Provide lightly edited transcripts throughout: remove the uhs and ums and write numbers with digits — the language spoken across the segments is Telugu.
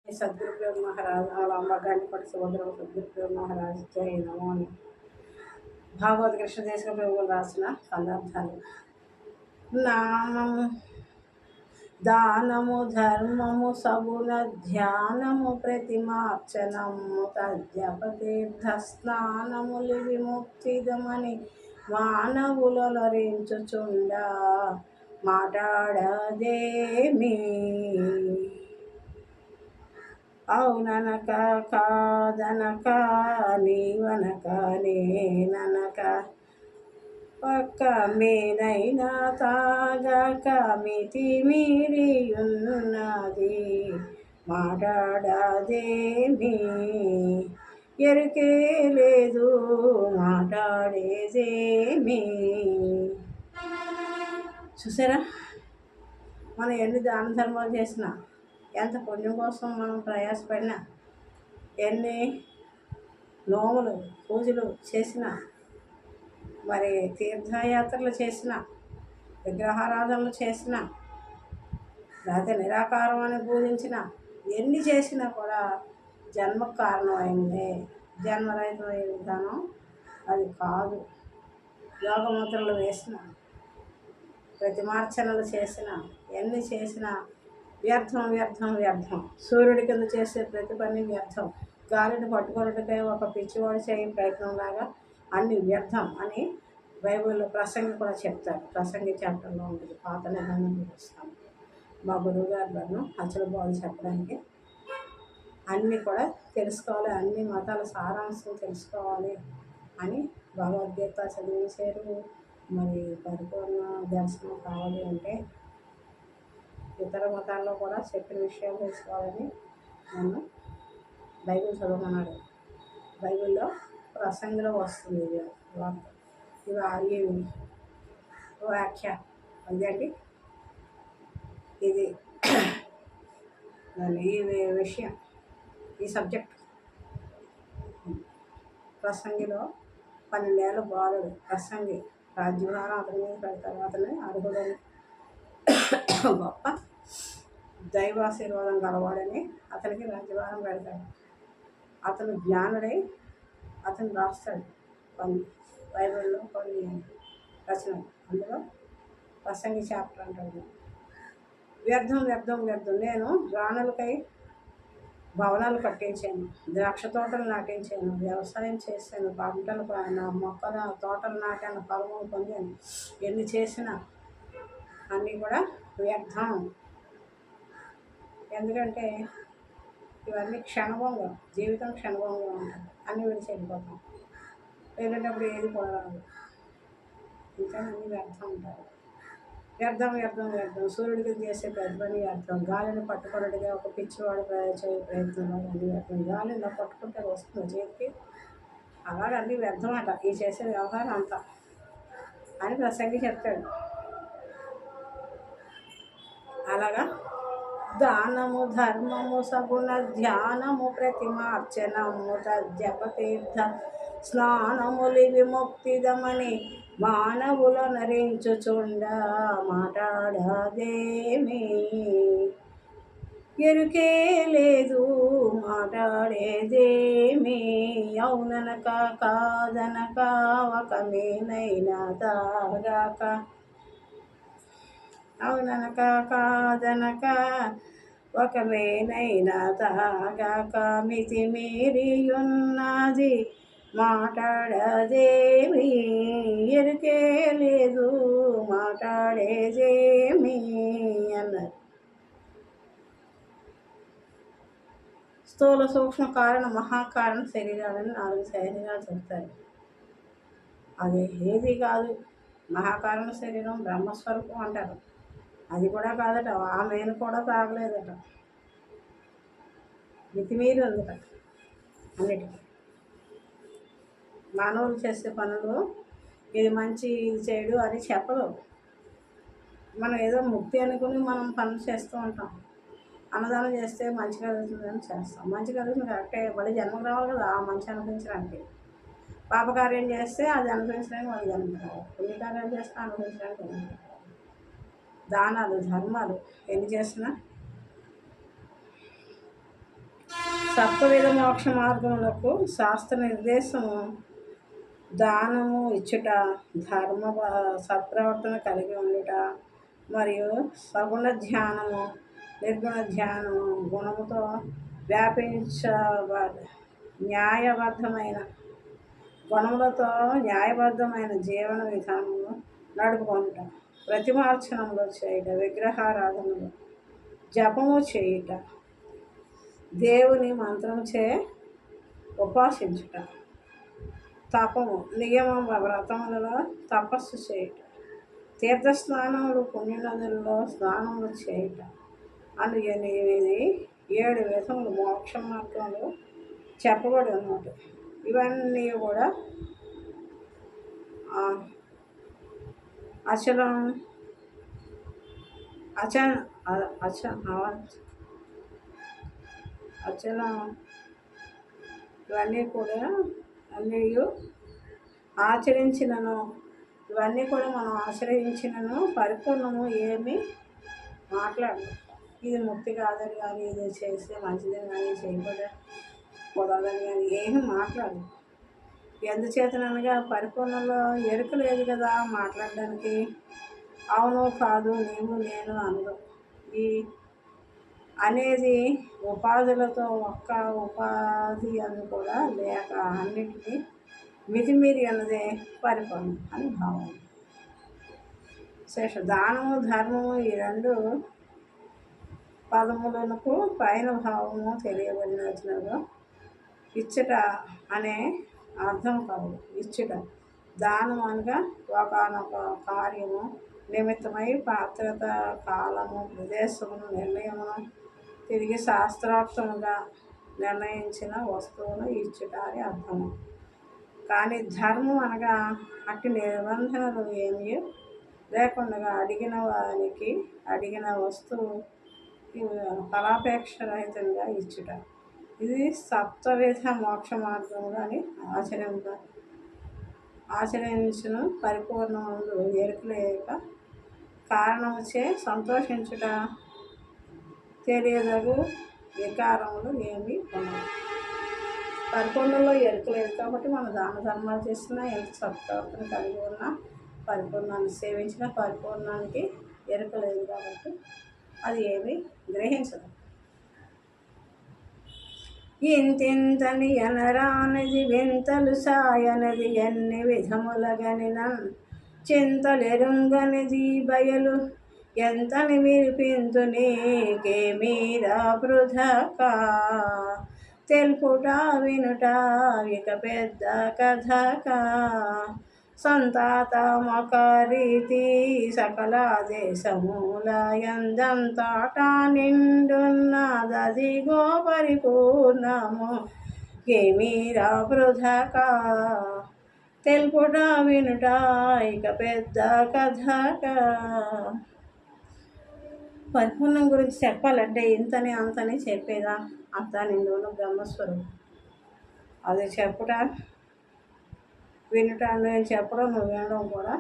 सदगुरुदेव महाराज और अम्बागानीपट सुभद्र सदगुरुदेव महाराज जय नमो అని భాగవత కృష్ణ దేశక ప్రభువులు రాసిన సందర్భాలు. నామము దానము ధర్మము సగుణ ధ్యానము ప్రతిమార్చనము తద్యపతీర్థ స్నానములు విముక్తిదమని మానవులరించుచుండ మాట్లాడదేమి అవుననక కాదనక నీవనక నేననక పక్క మీనైనా తాగక మితి మీరియున్నది మాట్లాడదేమి ఎరుకే లేదు మాట్లాడేదేమి. చూసారా, మనం ఎన్ని దాన ధర్మాలు చేసినా, ఎంత పుణ్యం కోసం మనం ప్రయాసపడినా, ఎన్ని నోములు పూజలు చేసినా, మరి తీర్థయాత్రలు చేసిన, విగ్రహారాధనలు చేసిన, లేకపోతే నిరాకారం అని పూజించిన, ఎన్ని చేసినా కూడా జన్మకు కారణమైందే. జన్మరహితమైన విధానం అది కాదు. యోగముద్రలు వేసిన, ప్రతిమార్చనలు చేసిన, ఎన్ని చేసినా వ్యర్థం వ్యర్థం వ్యర్థం. సూర్యుడి కింద చేసే ప్రతి పని వ్యర్థం. గాలిని పట్టుకున్నట్టుగా ఒక పిచ్చివాడు చేయ ప్రయత్నంలాగా అన్ని వ్యర్థం అని బైబిల్లో ప్రసంగి కూడా చెప్తారు. ప్రసంగి చాప్టర్లో ఉంటుంది. పాత నిబంధనలు చూస్తాం. మా గురువు గారు నన్ను అసలు బాగు చెప్పడానికి అన్నీ కూడా తెలుసుకోవాలి, అన్ని మతాల సారాంశం తెలుసుకోవాలి అని భగవద్గీత చదివించారు. మరి పరిపూర్ణ దర్శనం కావాలి అంటే ఇతర మతాల్లో కూడా చెప్పిన విషయాలు తెలుసుకోవాలని నన్ను బైబిల్ చదవమన్నాడు. బైబిల్లో ప్రసంగిలో వస్తుంది ఇది వార్త, ఈ వ్యాఖ్య అదండి. ఇది ఈ విషయం, ఈ సబ్జెక్ట్ ప్రసంగిలో 12 ఏళ్ళ బాలుడు ప్రసంగి రాజ్యభారం అతని మీద పెడతారు. అతని అర్హుడని, గొప్ప దైవాశీర్వాదం గలవాడని అతనికి రాజ్యభారం పెడతాడు. అతను జ్ఞానుడై అతను రాస్తాడు కొన్ని బైబిల్లో కొన్ని రచనలు. అందులో ప్రసంగి చాప్టర్ అంటాడు. వ్యర్థం వ్యర్థం వ్యర్థం. నేను రాణులకై భవనాలు కట్టించాను, ద్రాక్ష తోటలు నాటించాను, వ్యవసాయం చేశాను, పంటలు మొక్కల తోటలు నాటాను, ఫలములు పొందాను. ఎన్ని చేసినా అన్నీ కూడా వ్యర్థం. ఎందుకంటే ఇవన్నీ క్షణభంగం. జీవితం క్షణభంగం ఉంటుంది. అన్నీ విడిచి వెళ్ళిపోతాం. వెళ్ళేటప్పుడు ఏది కూడా రాదు. ఇంకా అన్నీ వ్యర్థం ఉంటారు. వ్యర్థం వ్యర్థం వ్యర్థం. సూర్యుడికి చేసే పెద్ద పని వ్యర్థం. గాలిని పట్టుకున్నట్టుగా ఒక పిచ్చివాడు చేయ ప్రయత్నం అన్నీ వ్యర్థం. గాలిని పట్టుకుంటే వస్తుంది చేతికి, అలాగే అన్నీ వ్యర్థం అట ఈ చేసే వ్యవహారం అంతా అని ప్రసంగి చెప్తాడు. అలాగా దానము ధర్మము సగుణ ధ్యానము ప్రతిమార్చనము తద్యపతీర్థ స్నానములి విముక్తిదమని మానవుల నరించుచుండ మాట్లాడదేమి ఎరుకే లేదు మాట్లాడేదేమి అవుననక కాదనక ఒక మేనైనా తాగాక అవుననక కాదనక ఒక మేనైనా తాగాక మితి మీరియున్నది మాట్లాడదేమి ఎరుకే లేదు మాట్లాడేదేమి అన్నారు. స్థూల సూక్ష్మ కారణ మహాకారణ శరీరాలని 4 శరీరాలు చెప్తారు. అది ఏది కాదు. మహాకారణ శరీరం బ్రహ్మస్వరూపం అంటారు. అది కూడా కాదట. ఆమెను కూడా తాగలేదట. మితిమీరి ఉందట అన్నిటికీ. మానవులు చేసే పనులు ఇది మంచి ఇది చేయడు అని చెప్పదు. మనం ఏదో ముక్తి అనుకుని మనం పనులు చేస్తూ ఉంటాం. అన్నదానం చేస్తే మంచి కలుగుతుందని చేస్తాం. మంచి కలుగుతుంది కరెక్టే. మళ్ళీ జన్మకు రావాలి కదా ఆ మంచి అనిపించడానికి. పాపకార్యం చేస్తే అది అనుభవించడానికి మళ్ళీ జన్మకు రావాలి. పుణ్యకార్యం చేస్తే అనుభవించడానికి జన్మకు రావాలి. దానాలు ధర్మాలు ఎన్ని చేసినా సప్తవిధ మోక్ష మార్గములకు శాస్త్ర నిర్దేశము దానము ఇచ్చుట, ధర్మ సత్ప్రవర్తన కలిగి ఉండుట, మరియు సగుణ ధ్యానము, నిర్గుణ ధ్యానము, గుణముతో వ్యాపించ న్యాయబద్ధమైన గుణములతో న్యాయబద్ధమైన జీవన విధానము నడుపుకుంట, ప్రతిమార్చనములు చేయుట, విగ్రహారాధనలు, జపము చేయుట, దేవుని మంత్రము చే ఉపాసించుట, తపము నియమ వ్రతములలో తపస్సు చేయుట, తీర్థస్నానములు పుణ్యనదులలో స్నానములు చేయుట అని 7 విధములు మోక్ష మార్గంలో చెప్పబడి ఉన్నది. ఇవన్నీ కూడా అచలం ఇవన్నీ కూడా అన్నీ ఆచరించినను, ఇవన్నీ కూడా మనం ఆశ్రయించినను పరిపూర్ణము ఏమి మాట్లాడదు. ఇది ముక్తి కాదని కానీ, ఇది చేస్తే మంచిదని కానీ, చేయకూడదు కుదరదని కానీ ఏమి మాట్లాడదు. ఎందుచేతనగా పరిపూర్ణంలో ఎరుక లేదు కదా మాట్లాడడానికి. అవును కాదు, నీవు నేను అనదు. ఈ అనేది ఉపాధులతో ఒక్క ఉపాధి అని కూడా లేక అన్నిటికీ మితిమీరి అన్నదే పరిపూర్ణం అని భావం. దానము ధర్మము ఈ 2 పదములకు పైన భావము తెలియబడినట్లుగా ఇచ్చట అనే అర్థం కాదు. ఇచ్చుట దానం అనగా ఒకనొక కార్యము నిమిత్తమై పాత్రత, కాలము, ప్రదేశమును నిర్ణయమును తిరిగి శాస్త్రోక్తముగా నిర్ణయించిన వస్తువును ఇచ్చుట అని అర్థము. కానీ ధర్మం అనగా అట్టి నిబంధనలు ఏమీ లేకుండా అడిగిన వానికి అడిగిన వస్తువు ఫలాపేక్ష రహితంగా ఇచ్చుట. ఇది సప్తవిధ మోక్ష మార్గములు అని ఆచరించును పరిపూర్ణములు ఎరుకలేక కారణముచే సంతోషించుట తెలియదగు వికారములు ఏమీ ఉండవు. పరిపూర్ణంలో ఎరుకలేదు కాబట్టి మనం దాన ధర్మాలు చేస్తున్నా, ఎంత సత్ప్రవర్తన కలిగి ఉన్నా, పరిపూర్ణాన్ని సేవించిన పరిపూర్ణానికి ఎరుకలేదు కాబట్టి అది ఏమీ గ్రహించదు. ఇంతింతని ఎనరానిది వింతలు సాయనది ఎన్ని విధములగనిన చింతలెరుంగనిది బయలు ఎంతని వినిపింతు నీకేమీరా వృధకా తెలుపుట వినుట ఇక పెద్ద కథకా సంతాతమొక రీతి సకల దేశముల ఎందంతటా నిండున్నదదిగో పరిపూర్ణము ఏమీరా వృధకా తెలుపుట వినుట ఇక పెద్ద కథకా. పరిపూర్ణం గురించి చెప్పాలంటే ఇంతని అంతని చెప్పేదా? అంతా నిండున్న బ్రహ్మస్వరూపం. అది చెప్పుట వినుట, నేను చెప్పడం నువ్వు వినడం కూడా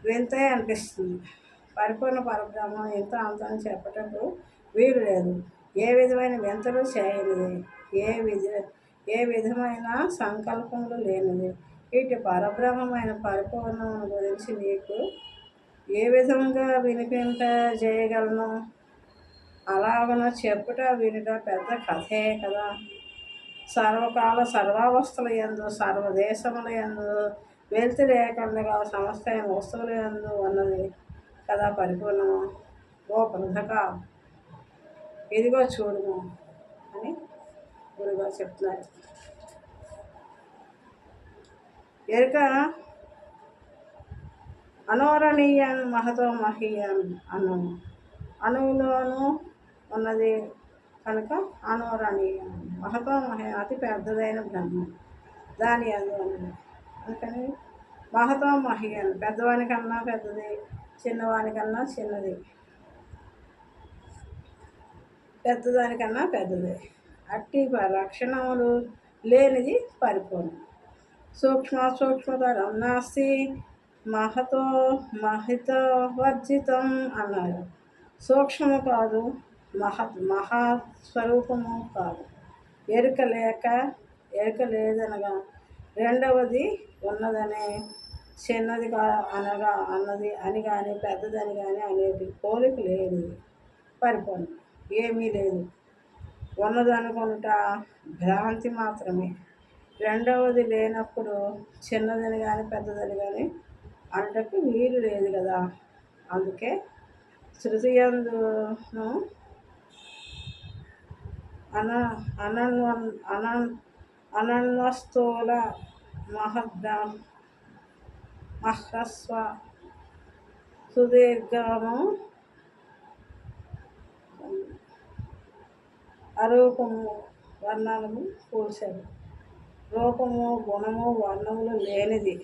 వింతే అనిపిస్తుంది. పరిపూర్ణ పరబ్రహ్మం ఇంత అంత అని చెప్పటకు వీలు లేదు. ఏ విధమైన వింతలు చేయనిది, ఏ విధమైన సంకల్పములు లేనిది. ఇటు పరబ్రహ్మమైన పరిపూర్ణం గురించి నీకు ఏ విధంగా వినిపింప చేయగలను? అలాగన చెప్పుట వినుట పెద్ద కథే కదా. సర్వకాల సర్వావస్థల యందు సర్వదేశముల యందు వెలితి లేకుండా సమస్తమైన వస్తువుల యందు ఉన్నది కదా పరిపూర్ణము. ఓ వృధక ఇదిగో చూడుము అని గురుగారు చెప్తున్నారు. ఎరుక అనోరణీయం మహతో మహీయం అన్నము అణువులోనూ ఉన్నది కనుక అనోరణీయం. మహతో మహీయం అతి పెద్దదైన బ్రహ్మం దాని అందు ఉన్నది. అందుకని మహతో మహీయం పెద్దవానికన్నా పెద్దది, చిన్నవానికన్నా చిన్నది, పెద్దదానికన్నా పెద్దది. అట్టి లక్షణములు లేనిది పరిపూర్ణం. సూక్ష్మతరం నాస్తి మహితో వర్జితం అన్నారు. సూక్ష్మము కాదు, మహాస్వరూపము కాదు. ఎరుక లేదనగా రెండవది ఉన్నదనే, చిన్నది అనగా అన్నది అని కానీ పెద్దదని కానీ అనేది పోలిక లేదు. పరిపూర్ణం ఏమీ లేదు. ఉన్నదనుకుంటా భ్రాంతి మాత్రమే. రెండవది లేనప్పుడు చిన్నదని కానీ పెద్దదని కానీ అంటకు వీలు లేదు కదా. అందుకే శృతియందును అనన్వస్థూల మహ్రస్వ సుదీర్ఘము అరూపము వర్ణనము కూల్చారు. రూపము గుణము వర్ణములు లేనిది,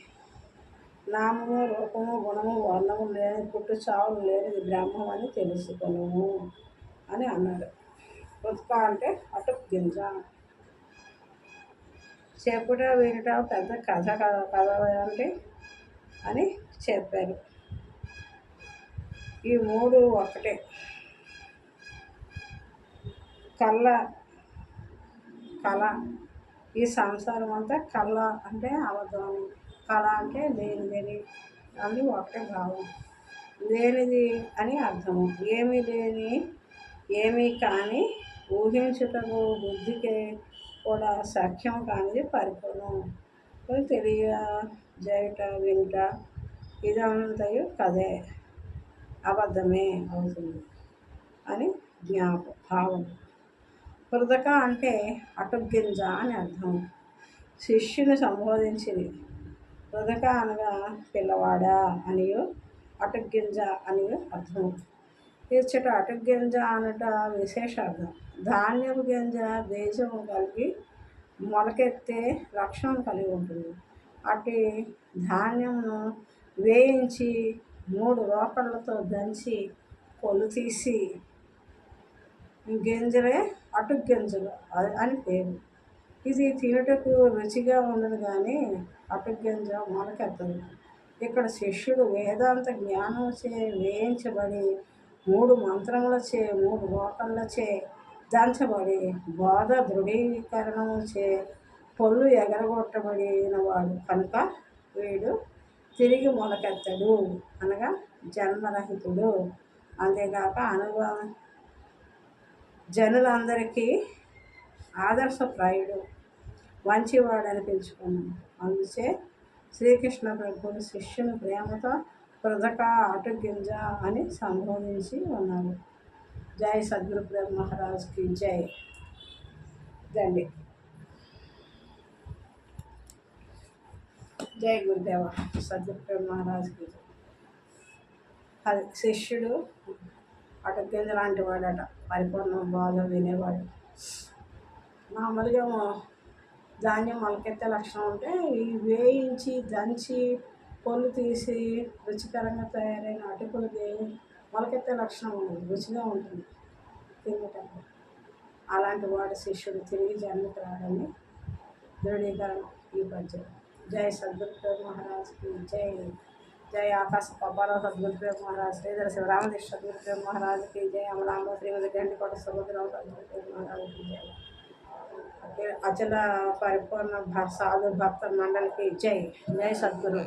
నామము రూపము గుణము వర్ణము లేని, పుట్టు చావులు లేనిది బ్రహ్మం అని తెలుసుకును అని అన్నాడు. కృతక అంటే అటుకు గింజ. చెప్పుట వినుట పెద్ద కథ అంటే అని చెప్పారు. ఈ మూడు ఒకటే. కళ ఈ సంసారం అంతా కళ అంటే అబద్ధం, కళ అంటే లేనిదని అని ఒకటే భావం. లేనిది అని అర్థము. ఏమీ లేని ఏమీ కానీ ఊహించుటకు బుద్ధికి కూడా సఖ్యం కానిది పరిపూర్ణం. తెలియజేయుట వినుట ఇదంతయు కదే, అబద్ధమే అవుతుంది అని భావం. కృతక అంటే అటుగింజ అని అర్థం. శిష్యుని సంబోధించింది. కృతక అనగా పిల్లవాడా అనియు, అటుగింజ అనియు అర్థం. ఇచ్చట అటుగింజ అనట విశేషార్థం. ధాన్యపు గింజ బీజము కలిగి మొలకెత్తే లక్షణం కలిగి ఉంటుంది. అటు ధాన్యమును వేయించి 3 రోకళ్ళతో దంచి పొల్లు తీసి గింజలే అటుకు గింజలు అని పేరు. ఇది తినుటకు రుచిగా ఉండదు కానీ అటుకు గింజ మొలకెత్తదు. ఇక్కడ శిష్యుడు వేదాంత జ్ఞానముచే వేయించబడి 3 మంత్రములచే 3 రోకళ్ళచే దంచబడి బోధ దృఢీకరణముచే పొల్లు ఎగరగొట్టబడినవాడు కనుక వీడు తిరిగి మొలకెత్తడు అనగా జన్మరహితుడు. అంతేకాక జనులందరికీ ఆదర్శప్రాయుడు, మంచివాడని పిలుచుకున్నాడు. అందుచే శ్రీకృష్ణ ప్రభువులు శిష్యుని ప్రేమతో కృతక అటుగింజ అని సంబోధించి ఉన్నారు. జై సద్గురు ప్రేమ మహారాజ్కి జై. దండి. జై గురుదేవ సద్గురు ప్రేమ మహారాజ్కి. అది శిష్యుడు అటుగింజ లాంటి వాడట, పరిపూర్ణ బోధ వినేవాడు. మామూలుగా ధాన్యం మొలకెత్తే లక్షణం ఉంటే ఈ వేయించి దంచి పొల్లు తీసి రుచికరంగా తయారైన అటుకులకి మొలకెత్తే లక్షణం ఉండదు, రుచిగా ఉంటుంది తినేటప్పుడు. అలాంటి వాడు శిష్యుడు తిరిగి జన్మకు రావడని దృఢీకరణ ఈ పద్యం. జై సద్గురు ప్రేమ మహారాజ్కి జై. జై ఆకాశ పబ్బారావు సద్గురు ప్రేమ మహారాజ్, శ్రీధర శివరామకృష్ణ సద్గురు ప్రేమ మహారాజ్కి జై. అమలాంబ శ్రీమతి గంటికోట సముద్రరావు సద్గురు ప్రేమ మహారాజ్కి జై. అచల పరిపూర్ణ సాధు భక్త మండలికి జై. జై సద్గురు.